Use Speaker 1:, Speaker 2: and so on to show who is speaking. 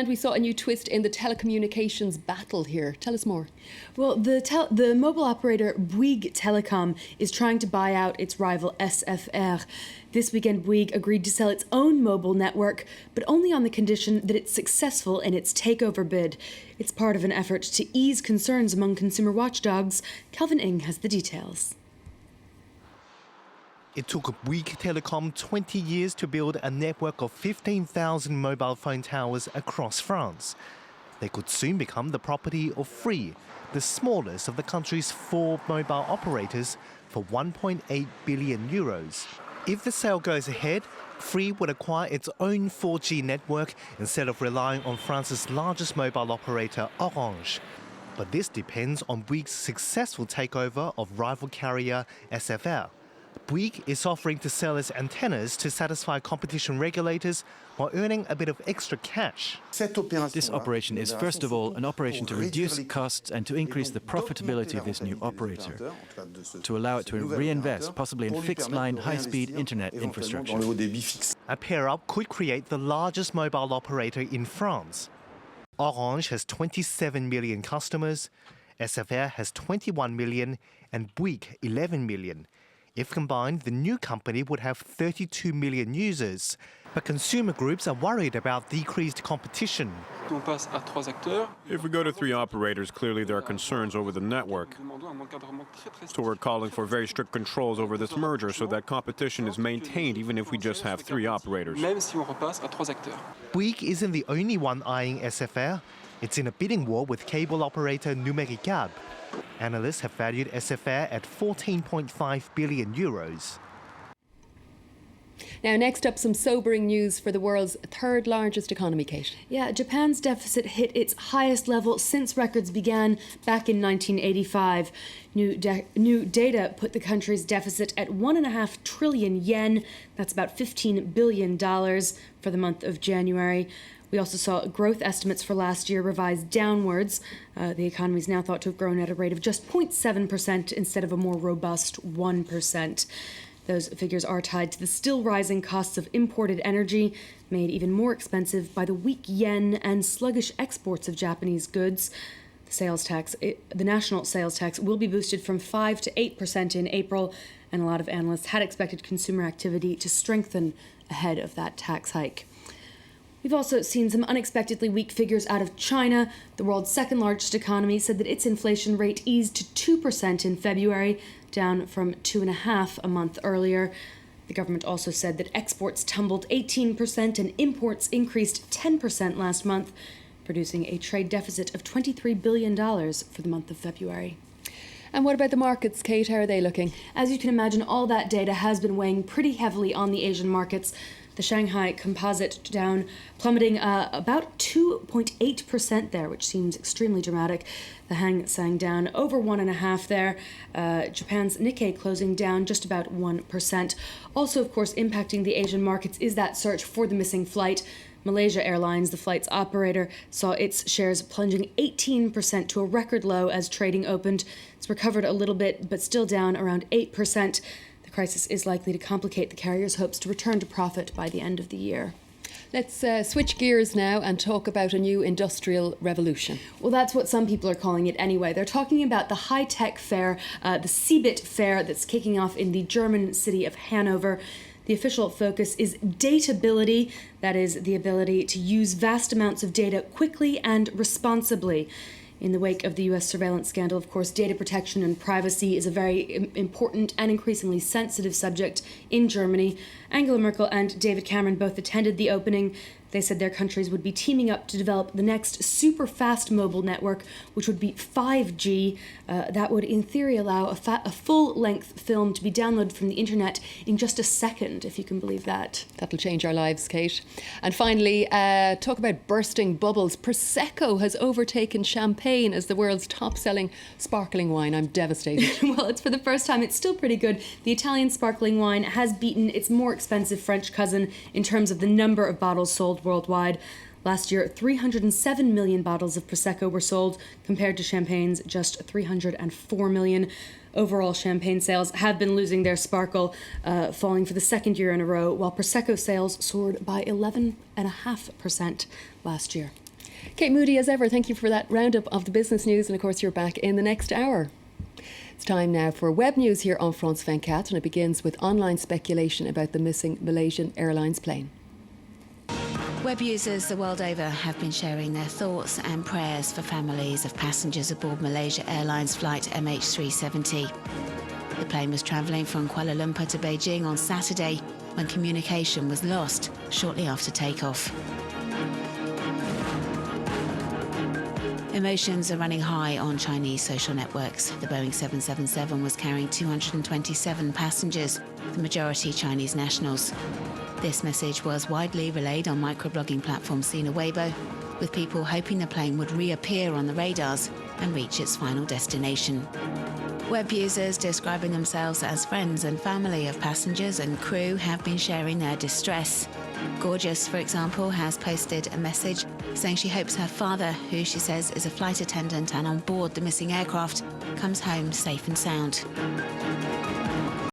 Speaker 1: And we saw a new twist in the telecommunications battle here. Tell us more.
Speaker 2: Well, the mobile operator Bouygues Telecom is trying to buy out its rival SFR. This weekend, Bouygues agreed to sell its own mobile network, but only on the condition that it's successful in its takeover bid. It's part of an effort to ease concerns among consumer watchdogs. Calvin Ng has the details.
Speaker 3: It took Bouygues Telecom 20 years to build a network of 15,000 mobile phone towers across France. They could soon become the property of Free, the smallest of the country's 4 mobile operators, for 1.8 billion euros. If the sale goes ahead, Free would acquire its own 4G network instead of relying on France's largest mobile operator, Orange. But this depends on Bouygues' successful takeover of rival carrier SFR. Bouygues is offering to sell its antennas to satisfy competition regulators while earning a bit of extra cash.
Speaker 4: This operation is first of all an operation to reduce costs and to increase the profitability of this new operator, to allow it to reinvest possibly in fixed-line high-speed internet infrastructure.
Speaker 3: A pair-up could create the largest mobile operator in France. Orange has 27 million customers, SFR has 21 million and Bouygues 11 million. If combined, the new company would have 32 million users. But consumer groups are worried about decreased competition.
Speaker 5: If we go to 3 operators, clearly there are concerns over the network. So we're calling for very strict controls over this merger so that competition is maintained even if we just have 3 operators.
Speaker 3: Bouygues isn't the only one eyeing SFR. It's in a bidding war with cable operator Numericable. Analysts have valued SFR at 14.5 billion euros.
Speaker 1: Now, next up, some sobering news for the world's 3rd largest economy, Kate.
Speaker 2: Yeah, Japan's deficit hit its highest level since records began back in 1985. New data put the country's deficit at 1.5 trillion yen. That's about $15 billion for the month of January. We also saw growth estimates for last year revised downwards. The economy is now thought to have grown at a rate of just 0.7% instead of a more robust 1%. Those figures are tied to the still rising costs of imported energy, made even more expensive by the weak yen and sluggish exports of Japanese goods. The national sales tax will be boosted from 5 to 8% in April, and a lot of analysts had expected consumer activity to strengthen ahead of that tax hike. We've also seen some unexpectedly weak figures out of China. The world's 2nd largest economy said that its inflation rate eased to 2% in February, down from 2.5% a month earlier. The government also said that exports tumbled 18% and imports increased 10% last month, producing a trade deficit of $23 billion for the month of February.
Speaker 1: And what about the markets, Kate? How are they looking?
Speaker 2: As you can imagine, all that data has been weighing pretty heavily on the Asian markets. The Shanghai Composite down, plummeting about 2.8% there, which seems extremely dramatic. The Hang Seng down over 1.5% there. Japan's Nikkei closing down just about 1%. Also, of course, impacting the Asian markets is that search for the missing flight. Malaysia Airlines, the flight's operator, saw its shares plunging 18% to a record low as trading opened. It's recovered a little bit, but still down around 8%. The crisis is likely to complicate the carrier's hopes to return to profit by the end of the year.
Speaker 1: Let's switch gears now and talk about a new industrial revolution.
Speaker 2: Well, that's what some people are calling it anyway. They're talking about the high-tech fair, the CeBIT fair that's kicking off in the German city of Hanover. The official focus is datability, that is, the ability to use vast amounts of data quickly and responsibly. In the wake of the U.S. surveillance scandal, of course, data protection and privacy is a very important and increasingly sensitive subject in Germany. Angela Merkel and David Cameron both attended the opening. They said their countries would be teaming up to develop the next super-fast mobile network, which would be 5G. That would, in theory, allow a full-length film to be downloaded from the internet in just a second, if you can believe that.
Speaker 1: That'll change our lives, Kate. And finally, talk about bursting bubbles. Prosecco has overtaken champagne as the world's top-selling sparkling wine. I'm devastated.
Speaker 2: Well, it's for the first time. It's still pretty good. The Italian sparkling wine has beaten its more expensive French cousin in terms of the number of bottles sold worldwide. Last year, 307 million bottles of Prosecco were sold, compared to champagne's just 304 million. Overall, champagne sales have been losing their sparkle, falling for the 2nd year in a row, while Prosecco sales soared by 11.5% last year.
Speaker 1: Kate Moody, as ever, thank you for that roundup of the business news, and of course you're back in the next hour. It's time now for web news here on France 24, and it begins with online speculation about the missing Malaysian Airlines plane.
Speaker 6: Web users the world over have been sharing their thoughts and prayers for families of passengers aboard Malaysia Airlines flight MH370. The plane was travelling from Kuala Lumpur to Beijing on Saturday when communication was lost shortly after takeoff. Emotions are running high on Chinese social networks. The Boeing 777 was carrying 227 passengers, the majority Chinese nationals. This message was widely relayed on microblogging platform Sina Weibo, with people hoping the plane would reappear on the radars and reach its final destination. Web users describing themselves as friends and family of passengers and crew have been sharing their distress. Gorgeous, for example, has posted a message saying she hopes her father, who she says is a flight attendant and on board the missing aircraft, comes home safe and sound.